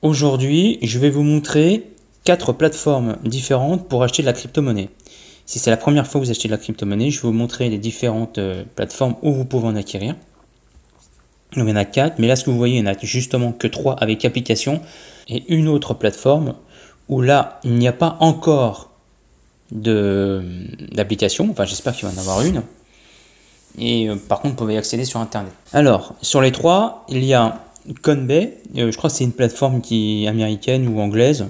Aujourd'hui, je vais vous montrer 4 plateformes différentes pour acheter de la crypto-monnaie. Si c'est la première fois que vous achetez de la crypto-monnaie, je vais vous montrer les différentes plateformes où vous pouvez en acquérir. Donc, il y en a 4, mais là, ce que vous voyez, il n'y en a justement que 3 avec application et une autre plateforme où là, il n'y a pas encore d'application. Enfin, j'espère qu'il va y en avoir une. Et par contre, vous pouvez y accéder sur Internet. Alors, sur les 3, il y a Coinbase. Je crois que c'est une plateforme qui est américaine ou anglaise.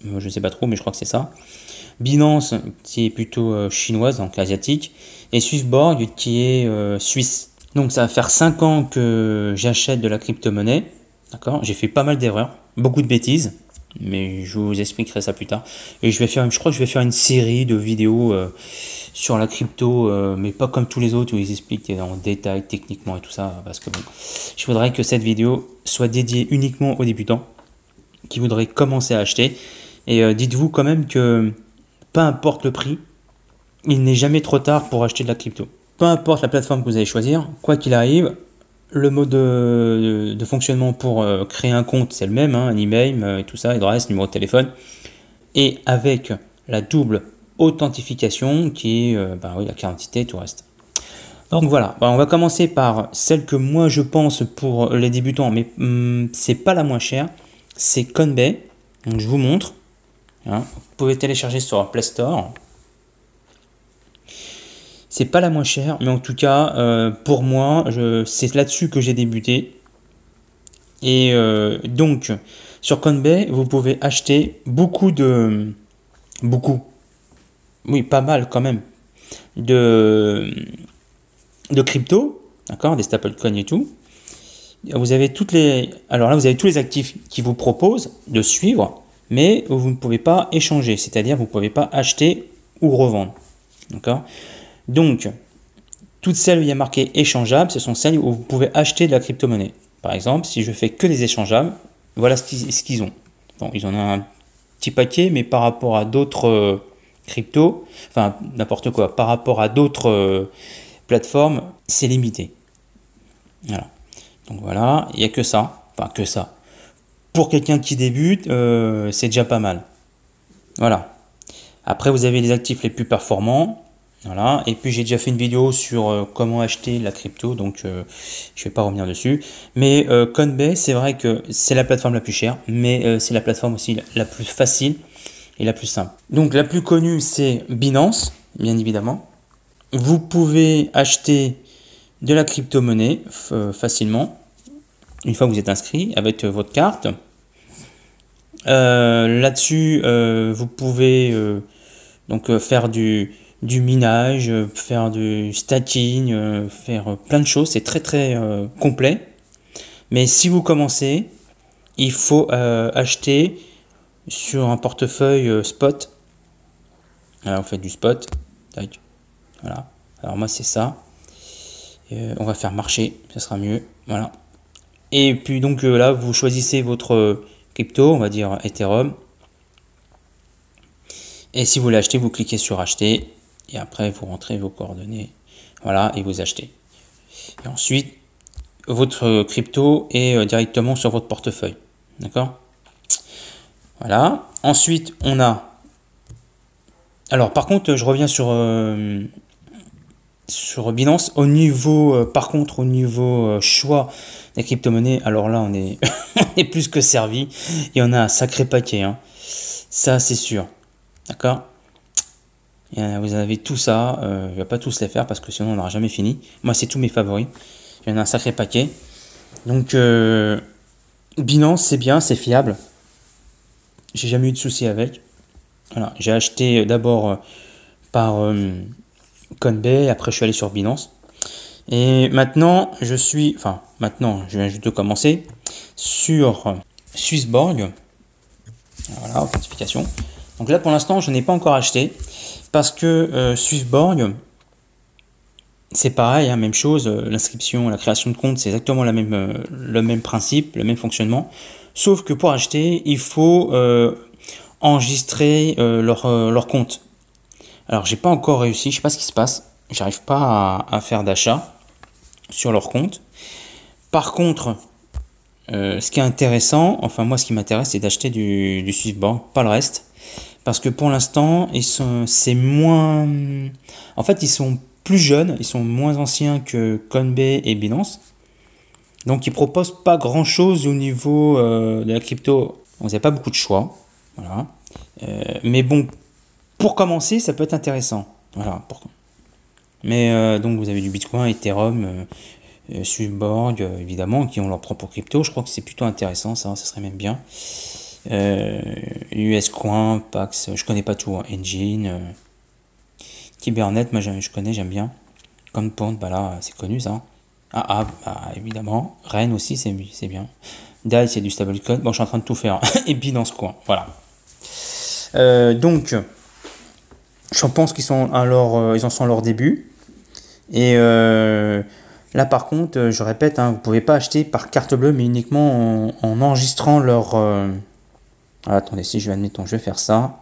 Je ne sais pas trop, mais je crois que c'est ça. Binance, qui est plutôt chinoise, donc asiatique. Et Swissborg, qui est suisse. Donc, ça va faire 5 ans que j'achète de la crypto-monnaie. D'accord. J'ai fait pas mal d'erreurs, beaucoup de bêtises. Mais je vous expliquerai ça plus tard. Et je crois que je vais faire une série de vidéos sur la crypto, mais pas comme tous les autres où ils expliquent en détail techniquement et tout ça, parce que bon, je voudrais que cette vidéo soit dédiée uniquement aux débutants qui voudraient commencer à acheter. Et dites-vous quand même que peu importe le prix, il n'est jamais trop tard pour acheter de la crypto. Peu importe la plateforme que vous allez choisir, quoi qu'il arrive, le mode de fonctionnement pour créer un compte, c'est le même, hein, un email et tout ça, adresse, numéro de téléphone. Et avec la double authentification qui est oui, la carte d'identité et tout le reste. Donc voilà, on va commencer par celle que moi je pense pour les débutants, mais c'est pas la moins chère, c'est Coinbase. Donc je vous montre. Hein, vous pouvez télécharger sur Play Store. C'est pas la moins chère, mais en tout cas, pour moi, c'est là-dessus que j'ai débuté. Et donc, sur Coinbase, vous pouvez acheter oui, pas mal quand même, de crypto, d'accord, des stablecoins et tout. Vous avez alors là, vous avez tous les actifs qui vous proposent de suivre, mais vous ne pouvez pas échanger, c'est-à-dire vous ne pouvez pas acheter ou revendre, d'accord. Donc, toutes celles où il y a marqué échangeable, ce sont celles où vous pouvez acheter de la crypto-monnaie. Par exemple, si je fais que des échangeables, voilà ce qu'ils ont. Bon, ils en ont un petit paquet, mais par rapport à d'autres crypto, enfin n'importe quoi, par rapport à d'autres plateformes, c'est limité. Voilà. Donc voilà, il n'y a que ça, enfin que ça. Pour quelqu'un qui débute, c'est déjà pas mal. Voilà. Après, vous avez les actifs les plus performants. Voilà. Et puis, j'ai déjà fait une vidéo sur comment acheter la crypto, donc je ne vais pas revenir dessus. Mais Coinbase, c'est vrai que c'est la plateforme la plus chère, mais c'est la plateforme aussi la plus facile et la plus simple. Donc, la plus connue, c'est Binance, bien évidemment. Vous pouvez acheter de la crypto-monnaie facilement, une fois que vous êtes inscrit avec votre carte. Là-dessus, vous pouvez donc faire du minage, faire du stacking, faire plein de choses. C'est très très complet. Mais si vous commencez, il faut acheter sur un portefeuille spot. Alors, vous faites du spot. Tac. Voilà. Alors moi c'est ça. On va faire marcher, ça sera mieux. Voilà. Et puis donc là, vous choisissez votre crypto, on va dire Ethereum. Et si vous voulez acheter, vous cliquez sur acheter. Et après, vous rentrez vos coordonnées. Voilà, et vous achetez. Et ensuite, votre crypto est directement sur votre portefeuille. D'accord? Voilà. Ensuite, on a... Alors, par contre, je reviens sur Binance. Au niveau, par contre, au niveau choix des crypto-monnaies, alors là, on est, on est plus que servi. Il y en a un sacré paquet. Hein. Ça, c'est sûr. D'accord? Vous avez tout ça. Je ne vais pas tous les faire parce que sinon, on n'aura jamais fini. Moi, c'est tous mes favoris. Il y en a un sacré paquet. Donc, Binance, c'est bien, c'est fiable. J'ai jamais eu de soucis avec. Voilà. J'ai acheté d'abord par Coinbase, après je suis allé sur Binance. Et maintenant, je viens juste de commencer sur Swissborg. Voilà, authentification. Donc là, pour l'instant, je n'ai pas encore acheté parce que Swissborg, c'est pareil, hein, même chose. L'inscription, la création de compte, c'est exactement le même principe, le même fonctionnement. Sauf que pour acheter, il faut enregistrer leur compte. Alors, j'ai pas encore réussi, je sais pas ce qui se passe. J'arrive pas à faire d'achat sur leur compte. Par contre, Ce qui est intéressant, enfin moi ce qui m'intéresse, c'est d'acheter du Swissborg, pas le reste. Parce que pour l'instant, c'est moins... En fait, ils sont plus jeunes, ils sont moins anciens que Coinbase et Binance. Donc ils proposent pas grand-chose au niveau de la crypto. Vous n'avez pas beaucoup de choix. Voilà. Mais bon, pour commencer, ça peut être intéressant. Voilà. Mais donc vous avez du Bitcoin, Ethereum, Swissborg, évidemment, qui ont leur propre crypto. Je crois que c'est plutôt intéressant, ça serait même bien. USCoin, Pax, je connais pas tout, hein. Engine, Kybernet, moi je connais, j'aime bien. Compound, bah là, c'est connu ça. Ah, bah, évidemment. Rennes aussi, c'est bien. DAI, c'est du stablecoin. Bon, je suis en train de tout faire. Et Binance Coin, voilà. Donc, je pense qu'ils sont ils en sont à leur début. Et là, par contre, je répète, hein, vous ne pouvez pas acheter par carte bleue, mais uniquement en enregistrant leur... attendez, si je vais, admettons, je vais faire ça.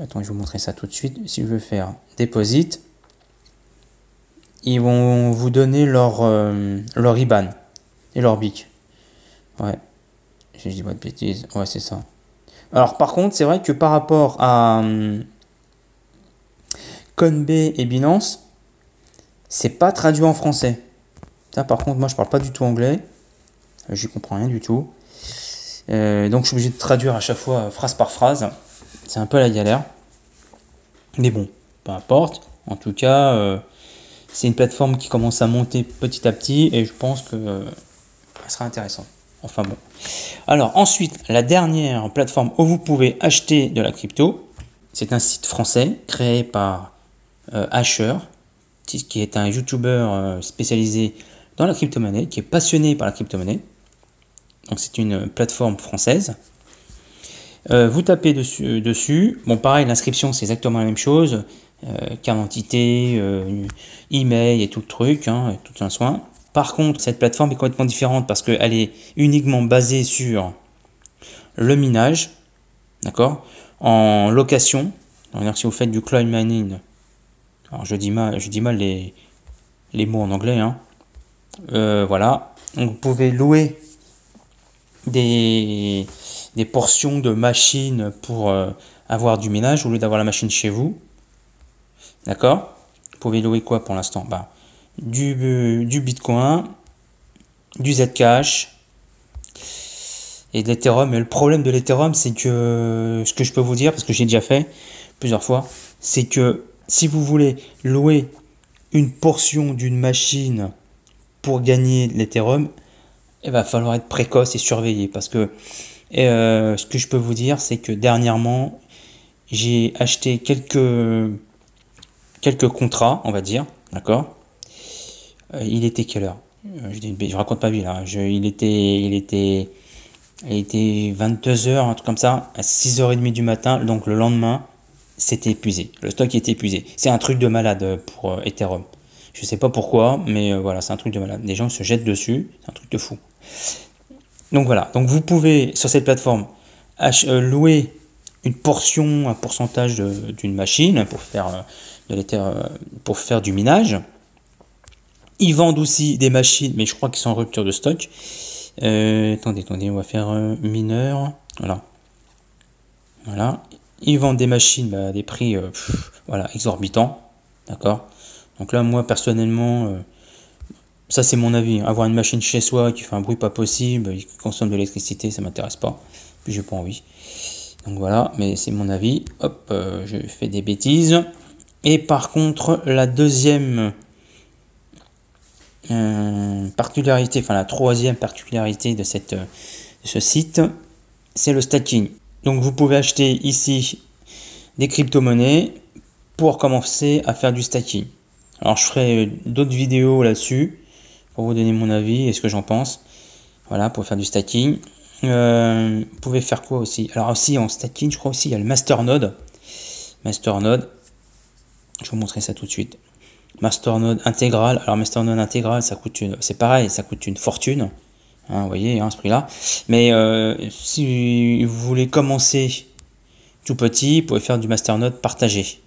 Attends, je vais vous montrer ça tout de suite. Si je veux faire Deposit, ils vont vous donner leur IBAN et leur BIC. Ouais, je dis pas de bêtises. Ouais, c'est ça. Alors, par contre, c'est vrai que par rapport à Coinbase et Binance, c'est pas traduit en français. Ça, par contre, moi, je parle pas du tout anglais. J'y comprends rien du tout. Donc, je suis obligé de traduire à chaque fois phrase par phrase. C'est un peu la galère. Mais bon, peu importe. En tout cas, c'est une plateforme qui commence à monter petit à petit et je pense que ça sera intéressant. Enfin bon. Alors ensuite, la dernière plateforme où vous pouvez acheter de la crypto, c'est un site français créé par Asher, qui est un YouTuber spécialisé dans la crypto-monnaie, qui est passionné par la crypto-monnaie. Donc c'est une plateforme française. Vous tapez dessus. Bon, pareil, l'inscription, c'est exactement la même chose. Carte d'identité, email et tout le truc, hein, tout un soin. Par contre, cette plateforme est complètement différente parce qu'elle est uniquement basée sur le minage, d'accord, en location. Alors, si vous faites du cloud mining, alors je dis mal les mots en anglais, hein. Voilà. Donc, vous pouvez louer des portions de machines pour avoir du minage au lieu d'avoir la machine chez vous. D'accord? Vous pouvez louer quoi pour l'instant? Bah, du Bitcoin, du Zcash et de l'Ethereum. Mais le problème de l'Ethereum, c'est que ce que je peux vous dire, parce que j'ai déjà fait plusieurs fois, c'est que si vous voulez louer une portion d'une machine pour gagner de l'Ethereum, il va falloir être précoce et surveiller. Parce que ce que je peux vous dire, c'est que dernièrement, j'ai acheté quelques contrats, on va dire, d'accord. Il était quelle heure? Je raconte pas vie là. Il était 22 heures, un truc comme ça, à 6h30 du matin. Donc le lendemain, c'était épuisé. Le stock était épuisé. C'est un truc de malade pour Ethereum. Je sais pas pourquoi, mais voilà, c'est un truc de malade. Les gens se jettent dessus, c'est un truc de fou. Donc voilà. Donc vous pouvez sur cette plateforme louer une portion, un pourcentage d'une machine pour faire pour faire du minage. Ils vendent aussi des machines, mais je crois qu'ils sont en rupture de stock. Attendez, on va faire mineur. Voilà. Ils vendent des machines à des prix voilà, exorbitants. D'accord. Donc là, moi, personnellement, ça c'est mon avis. Avoir une machine chez soi qui fait un bruit pas possible, qui consomme de l'électricité, ça m'intéresse pas. Puis j'ai pas envie. Donc voilà, mais c'est mon avis. Hop, je fais des bêtises. Et par contre, la deuxième particularité, enfin la troisième particularité de ce site, c'est le stacking. Donc vous pouvez acheter ici des crypto-monnaies pour commencer à faire du stacking. Alors je ferai d'autres vidéos là-dessus pour vous donner mon avis et ce que j'en pense. Voilà, pour faire du stacking. Vous pouvez faire quoi aussi? Alors aussi en stacking, je crois aussi il y a le masternode. Masternode, je vais vous montrer ça tout de suite. Masternode intégral. Alors masternode intégral, c'est pareil, ça coûte une fortune. Hein, vous voyez, hein, ce prix-là. Mais si vous voulez commencer tout petit, vous pouvez faire du masternode partagé.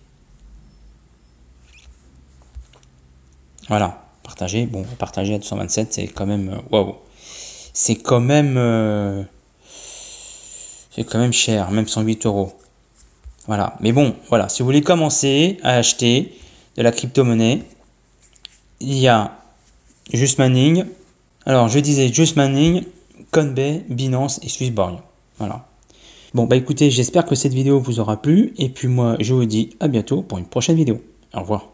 Voilà, partagé. Bon, partagé à 227, c'est quand même waouh. c'est quand même cher, même 108 euros. Voilà, mais bon, voilà, si vous voulez commencer à acheter de la crypto-monnaie, il y a Just Mining. Alors, je disais Just Mining, Coinbase, Binance et Swissborg. Voilà. Bon, bah écoutez, j'espère que cette vidéo vous aura plu. Et puis moi, je vous dis à bientôt pour une prochaine vidéo. Au revoir.